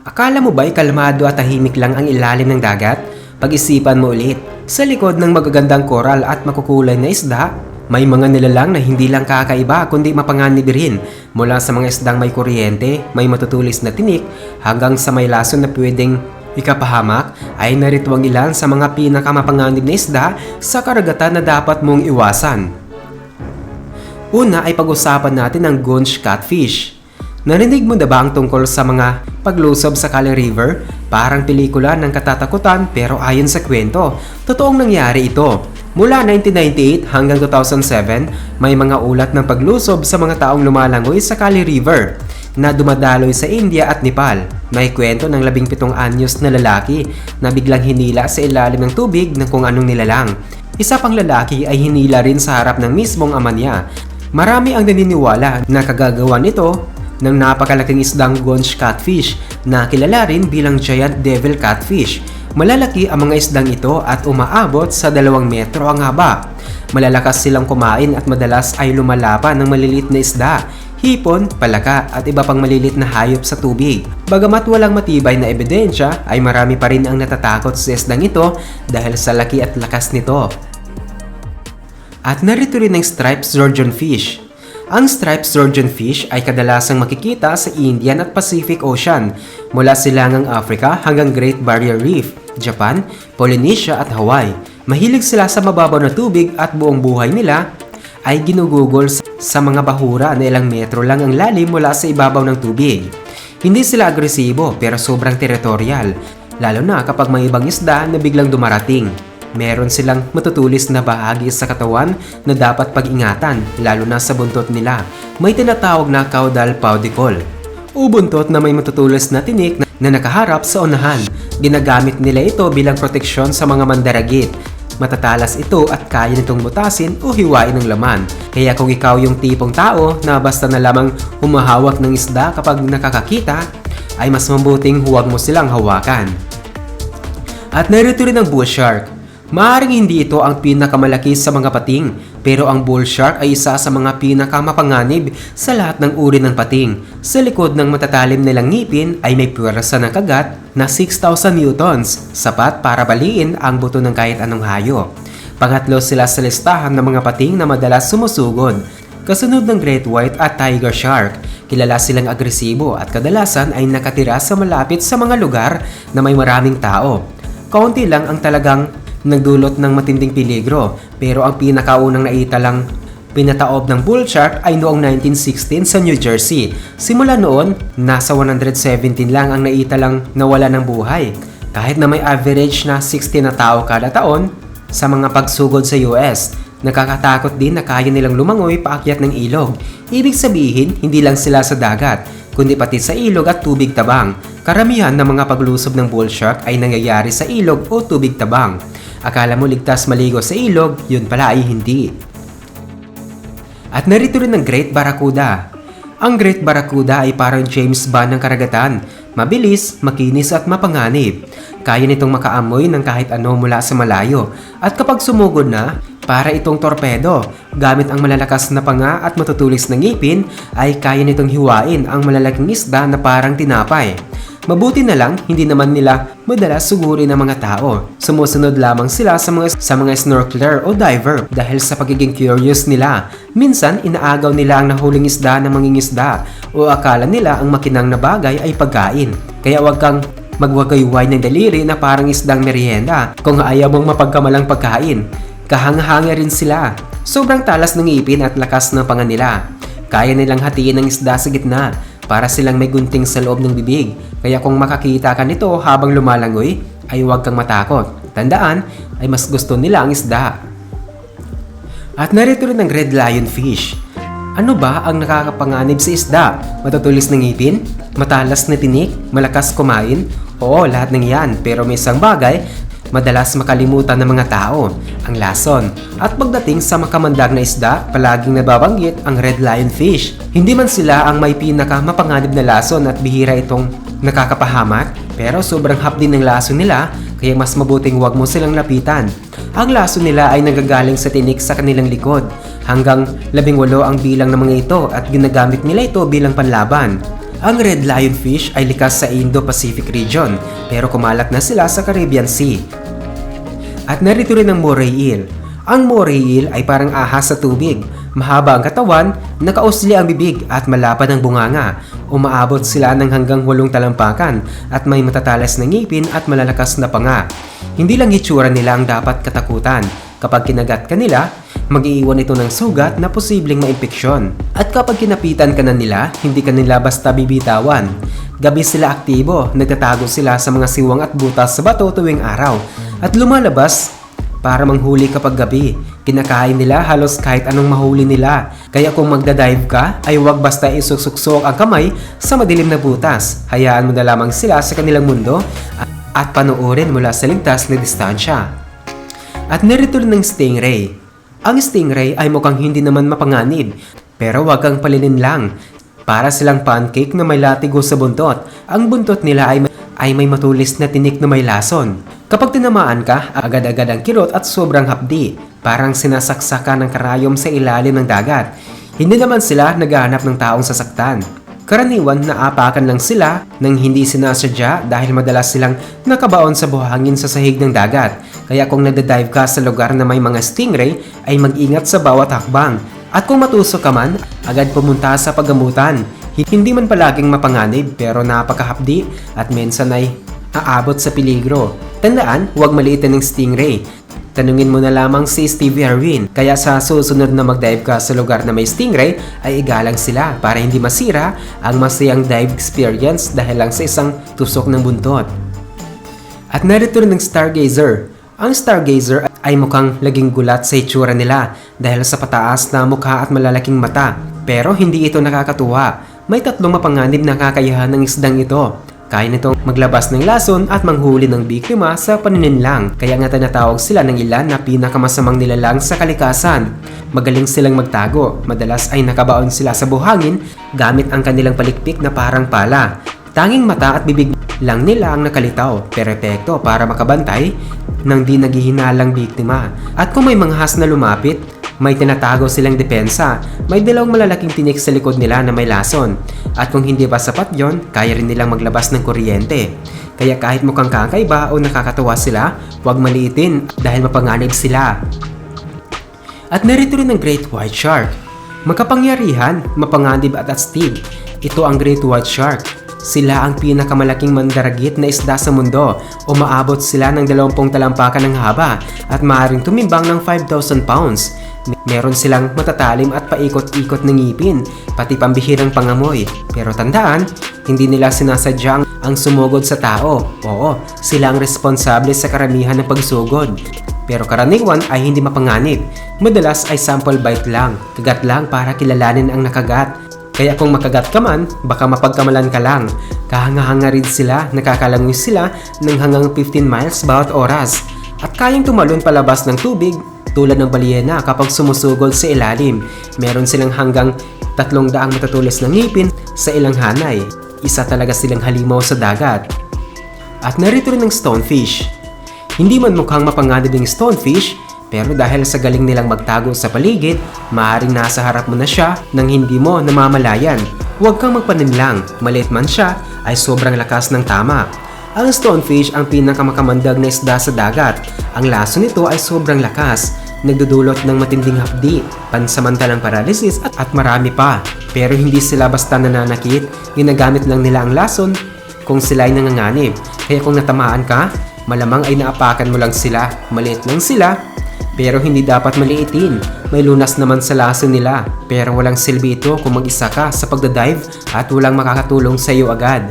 Akala mo ba'y kalmado at tahimik lang ang ilalim ng dagat? Pag-isipan mo ulit, sa likod ng magagandang koral at makukulay na isda, may mga nilalang na hindi lang kakaiba kundi mapanganib rin. Mula sa mga isdang may kuryente, may matutulis na tinik, hanggang sa may lason na pwedeng ikapahamak, ay narito ang ilan sa mga pinakamapanganib na isda sa karagatan na dapat mong iwasan. Una ay pag-usapan natin ang Gunch Catfish. Narinig mo na ba ang tungkol sa mga paglusob sa Kali River? Parang pelikula ng katatakutan pero ayon sa kwento, totoong nangyari ito. Mula 1998 hanggang 2007, may mga ulat ng paglusob sa mga taong lumalangoy sa Kali River na dumadaloy sa India at Nepal. May kwento ng 17 anyos na lalaki na biglang hinila sa ilalim ng tubig ng kung anong nilalang. Isa pang lalaki ay hinila rin sa harap ng mismong ama niya. Marami ang naniniwala na kagagawan ito ng napakalaking isdang Gunch Catfish na kilala rin bilang Giant Devil Catfish. Malalaki ang mga isdang ito at umaabot sa 2 metro ang haba. Malalakas silang kumain at madalas ay lumalaban ng maliliit na isda, hipon, palaka at iba pang maliliit na hayop sa tubig. Bagamat walang matibay na ebidensya, ay marami pa rin ang natatakot sa isdang ito dahil sa laki at lakas nito. At narito rin ang striped surgeonfish. Ang striped surgeonfish ay kadalasang makikita sa Indian at Pacific Ocean, mula silangang Africa hanggang Great Barrier Reef, Japan, Polynesia at Hawaii. Mahilig sila sa mababaw na tubig at buong buhay nila ay ginugugol sa mga bahura na ilang metro lang ang lalim mula sa ibabaw ng tubig. Hindi sila agresibo pero sobrang teritorial, lalo na kapag may ibang isda na biglang dumarating. Meron silang matutulis na bahagi sa katawan na dapat pag-ingatan, lalo na sa buntot nila. May tinatawag na caudal paudicle o buntot na may matutulis na tinik na nakaharap sa unahan. Ginagamit nila ito bilang proteksyon sa mga mandaragit. Matatalas ito at kaya nitong butasin o hiwain ng laman. Kaya kung ikaw yung tipong tao na basta na lamang humahawak ng isda kapag nakakakita, ay mas mabuting huwag mo silang hawakan. At narito rin ang bull shark. Maaaring hindi ito ang pinakamalaki sa mga pating, pero ang bull shark ay isa sa mga pinakamapanganib sa lahat ng uri ng pating. Sa likod ng matatalim nilang ngipin ay may puwersa ng kagat na 6,000 newtons, sapat para baliin ang buto ng kahit anong hayop. Pangatlo sila sa listahan ng mga pating na madalas sumusugod, kasunod ng great white at tiger shark. Kilala silang agresibo at kadalasan ay nakatira sa malapit sa mga lugar na may maraming tao. Kaunti lang ang talagang nagdulot ng matinding peligro, pero ang pinakaunang naitalang pinataob ng bull shark ay noong 1916 sa New Jersey. Simula noon, nasa 117 lang ang naitalang nawala ng buhay, kahit na may average na 60 na tao kada taon sa mga pagsugod sa US. Nakakatakot din na kaya nilang lumangoy paakyat ng ilog. Ibig sabihin, hindi lang sila sa dagat, kundi pati sa ilog at tubig tabang. Karamihan ng mga paglusob ng bull shark ay nangyayari sa ilog o tubig tabang. Akala mo ligtas maligo sa ilog, yun pala ay hindi. At narito rin ang Great Barracuda. Ang Great Barracuda ay parang James Bond ng karagatan. Mabilis, makinis at mapanganib. Kaya nitong makaamoy ng kahit ano mula sa malayo. At kapag sumugod na, para itong torpedo. Gamit ang malalakas na panga at matutulis na ngipin, ay kaya nitong hiwain ang malalaking isda na parang tinapay. Mabuti na lang, hindi naman nila madalas sugurin ng mga tao. Sumusunod lamang sila sa mga snorkeler o diver dahil sa pagiging curious nila. Minsan, inaagaw nila ang nahuling isda ng mangingisda o akala nila ang makinang na bagay ay pagkain. Kaya huwag kang magwagayway ng daliri na parang isdang merienda kung ayaw mong mapagkamalang pagkain. Kahanga-hanga rin sila. Sobrang talas ng ngipin at lakas ng panga nila. Kaya nilang hatiin ang isda sa gitna para silang may gunting sa loob ng bibig. Kaya kung makakita ka nito habang lumalangoy, ay huwag kang matakot. Tandaan, ay mas gusto nila ang isda. At narito rin ang red lionfish. Ano ba ang nakakapanganib sa isda? Matutulis na ngipin? Matalas na tinik? Malakas kumain? Oo, lahat ng yan. Pero may isang bagay madalas makalimutan ng mga tao, ang lason. At pagdating sa makamandag na isda, palaging nababanggit ang red lionfish. Hindi man sila ang may pinakamapanganib na lason at bihira itong nakakapahamak, pero sobrang hapdi ng lason nila, kaya mas mabuting huwag mo silang lapitan. Ang lason nila ay nagagaling sa tinik sa kanilang likod. Hanggang 18 ang bilang ng mga ito at ginagamit nila ito bilang panlaban. Ang red lionfish ay likas sa Indo-Pacific region pero kumalat na sila sa Caribbean Sea. At narito rin ang moray eel. Ang moray eel ay parang ahas sa tubig. Mahaba ang katawan, nakausli ang bibig at malapad ang bunganga. Umaabot sila ng hanggang 8 talampakan at may matatalas na ngipin at malalakas na panga. Hindi lang hitsura nila ang dapat katakutan. Kapag kinagat ka nila, mag-iiwan ito ng sugat na posibleng maimpeksyon. At kapag kinapitan ka na nila, hindi ka nila basta bibitawan. Gabi sila aktibo, nagtatago sila sa mga siwang at butas sa bato tuwing araw. At lumalabas para manghuli kapag gabi. Kinakain nila halos kahit anong mahuli nila. Kaya kung magdadive ka, ay huwag basta isusuksok ang kamay sa madilim na butas. Hayaan mo na lamang sila sa kanilang mundo at panoorin mula sa ligtas na distansya. At narito rin ng stingray. Ang stingray ay mukhang hindi naman mapanganib, pero wag kang palinin lang. Para silang pancake na may latigo sa buntot. Ang buntot nila ay may matulis na tinik na may lason. Kapag tinamaan ka, agad-agad ang kirot at sobrang hapdi. Parang sinasaksakan ng karayom sa ilalim ng dagat. Hindi naman sila naghahanap ng taong sasaktan. Karaniwan naapakan lang sila nang hindi sinasadya dahil madalas silang nakabaon sa buhangin sa sahig ng dagat. Kaya kung nagda-dive ka sa lugar na may mga stingray, ay mag-ingat sa bawat hakbang. At kung matusok ka man, agad pumunta sa paggamutan. Hindi man palaging mapanganib pero napakahapdi at minsan ay aabot sa peligro. Tandaan, huwag maliitin ng stingray. Tanungin mo na lamang si Stevie Irwin. Kaya sa susunod na mag-dive ka sa lugar na may stingray, ay igalang sila para hindi masira ang masayang dive experience dahil lang sa isang tusok ng buntot. At narito rin ng stargazer. Ang stargazer ay mukhang laging gulat sa itsura nila dahil sa pataas na mukha at malalaking mata. Pero hindi ito nakakatuwa. May 3 mapanganib na kakayahan ng isdang ito. Kaya nitong maglabas ng lason at manghuli ng biktima sa panininlang. Kaya nga tinatawag sila ng ilan na pinakamasamang nilalang sa kalikasan. Magaling silang magtago. Madalas ay nakabaon sila sa buhangin gamit ang kanilang palikpik na parang pala. Tanging mata at bibig lang nila ang nakalitaw. Perpekto para makabantay ng di naghihinalang biktima. At kung may manghas na lumapit, may tinatago silang depensa. May 2 malalaking tinik sa likod nila na may lason. At kung hindi pa sapat yon, kaya rin nilang maglabas ng kuryente. Kaya kahit mukhang kakaiba o nakakatawa sila, huwag maliitin dahil mapanganib sila. At narito rin ang Great White Shark. Magkapangyarihan, mapanganib at astig. Ito ang Great White Shark. Sila ang pinakamalaking mandaragit na isda sa mundo. Umaabot sila ng 20 talampakan ng haba at maaaring tumimbang ng 5,000 pounds. Meron silang matatalim at paikot-ikot na ngipin, pati pambihirang pangamoy. Pero tandaan, hindi nila sinasadya ang sumugod sa tao. Oo, sila ang responsable sa karamihan ng pagsugod. Pero karaniwan ay hindi mapanganib. Madalas ay sample bite lang, kagat lang para kilalanin ang nakagat. Kaya kung makagat ka man, baka mapagkamalan ka lang. Kahanga-hanga rin sila, nakakalangoy sila ng hanggang 15 miles bawat oras. At kayang tumalon palabas ng tubig tulad ng balyena kapag sumusugod sa ilalim. Meron silang hanggang 300 matatulis na ngipin sa ilang hanay. Isa talaga silang halimaw sa dagat. At narito rin ng stonefish. Hindi man mukhang mapanganib ng stonefish, pero dahil sa galing nilang magtago sa paligid, maaaring nasa harap mo na siya nang hindi mo namamalayan. Huwag kang magpaninlang, maliit man siya ay sobrang lakas ng tama. Ang stonefish ang pinakamakamandag na isda sa dagat. Ang laso nito ay sobrang lakas, nagdudulot ng matinding hapdi, pansamantalang paralysis at marami pa. Pero hindi sila basta nananakit, ginagamit lang nila ang lason kung sila ay nanganganib. Kaya kung natamaan ka, malamang ay naapakan mo lang sila, maliit lang sila. Pero hindi dapat maliitin. May lunas naman sa laso nila. Pero walang silbi ito kung mag-isa ka sa pagdadive at walang makakatulong sa iyo agad.